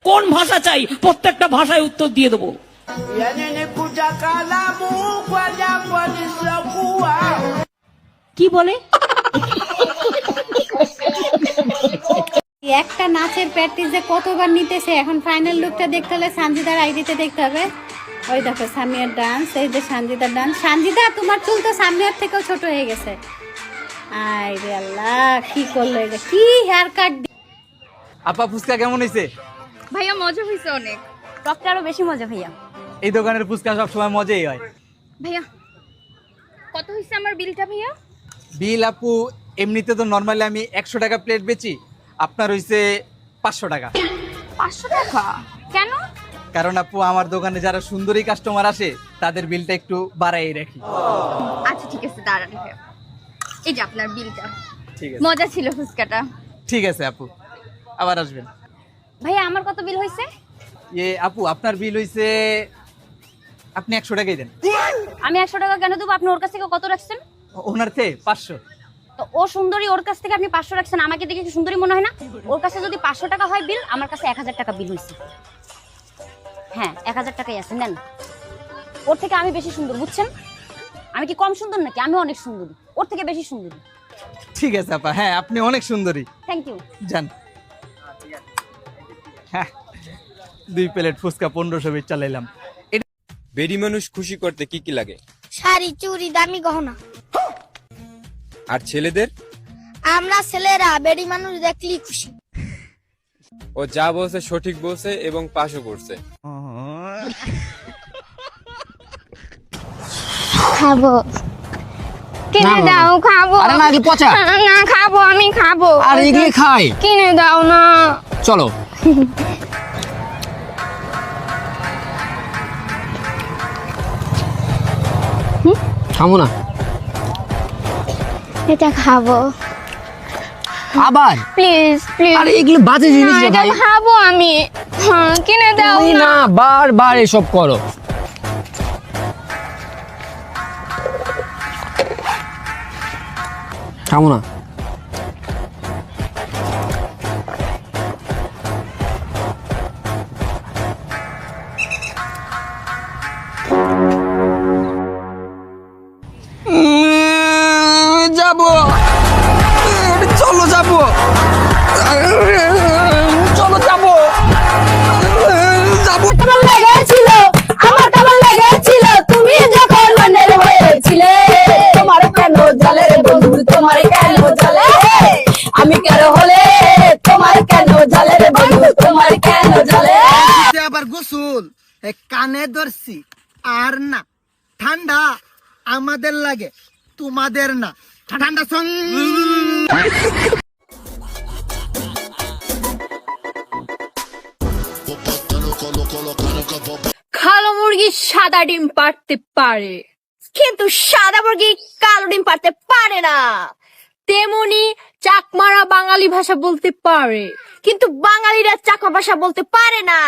কোন ভাষা চাই প্রত্যেকটা ভাষায় উত্তর দিয়ে দেবো। কি বলে? একটা নাচের প্র্যাকটিস যে কতবার নিতেছে, এখন ফাইনাল লুকটা দেখতে হলে সানজিদার আইডিতে দেখতে হবে। ওই দেখো সামিয়ার ডান্স, এই যে সানজিদার ডান্স। সানজিদা তোমার চুল তো সামিয়ার থেকেও ছোট হয়ে গেছে। আই রে আল্লাহ, কি করলো এটা, কি হেয়ার কাট। আপা ফুচকা কেমন হয়েছে? ভাইয়া মজা হয়েছে অনেক। টকটা আরো বেশি মজা ভাইয়া। এই দোকানের ফুচকা সবসময় মজাই হয়। ভাইয়া কত হয়েছে আমার বিলটা ভাইয়া? বিল আপু এমনিতে তো নর্মালি আমি 100 টাকা প্লেট বেচি, আপনার হইছে 500 টাকা। 500 টাকা কেন? কারণ আপু আমার দোকানে যারা সুন্দরী কাস্টমার আসে তাদের বিলটা একটু বাড়াই রাখি। আচ্ছা ঠিক আছে, দাঁড়ান ভাইয়া, এই যে আপনার বিলটা। ঠিক আছে, মজা ছিল ফুচকাটা। ঠিক আছে আপু, আবার আসবেন। ভাইয়া আমার কত বিল হয়েছে? আপু আপনার বিল হইছে, আপনি 100 টাকাই দেন। আমি 100 টাকা কেন দেবো? আপনি ওর কাছ থেকে কত রাখছেন? ওনার থেকে 500। তো ও সুন্দরী, ওর কাছ থেকে আপনি 500 রাখছেন, আমাকে দেখে কি সুন্দরী মনে হয় না? ওর কাছে যদি 500 টাকা হয় বিল, আমার কাছে 1000 টাকা বিল হয়েছে। হ্যাঁ 1000 টাকাই আছে, নেন। ওর থেকে আমি বেশি সুন্দর, বুঝছেন? আমি কি কম সুন্দর নাকি? আমি অনেক সুন্দরী, ওর থেকে বেশি সুন্দরী। ঠিক আছে আপা, হ্যাঁ আপনি অনেক সুন্দরী। Thank you. যান। হ্যাঁ 2 প্লেট ফুচকা 1500 বেচ চালাইলাম। বেডি মানুষ খুশি করতে কি কি লাগে? শাড়ি, চুড়ি, দামি গহনা। আর ছেলেদের? আমরা ছেলেরা বেডি মানুষ দেখলি খুশি। ও যা বলছে সঠিক বলছে এবং পাশও করছে। খাবো, কিনে দাও, খাবো। আরে না কি পচা? না খাবো, আমি খাবো। আর এগুলি খাই, কিনে দাও না। চলো। খাবো না, এটা খাবো আবার প্লিজ প্লিজ। আরে এগুলো বাজে জিনিস রে এটা ভাই। খাবো আমি। হ্যাঁ, কিনে দাও তুমি না। না বারবার এসব করো। খাবো না। যাবো, চলো যাবো, চলো যাবো, যাবো। কেমন লেগেছিল, আমার কেমন লেগেছিল তুমি যখন মনের হয়েছিলে। তোমার কেন জ্বলে রে বন্ধু, তোমার কেন জ্বলে? আমি কেন হলে তোমার কেন জ্বলে রে বন্ধু, তোমার কেন জ্বলে? আবার গোসল কানে ধরছি আর না, ঠান্ডা আমাদের লাগে তোমাদের না। ঠান্ডা সং কালো মুরগি সাদা ডিম পারতে পারে, কিন্তু সাদা মুরগি কালো ডিম পারতে পারে না। তেমনি চাকমারা বাঙালি ভাষা বলতে পারে। কিন্তু বাঙালিরা চাকমা ভাষা বলতে পারে না।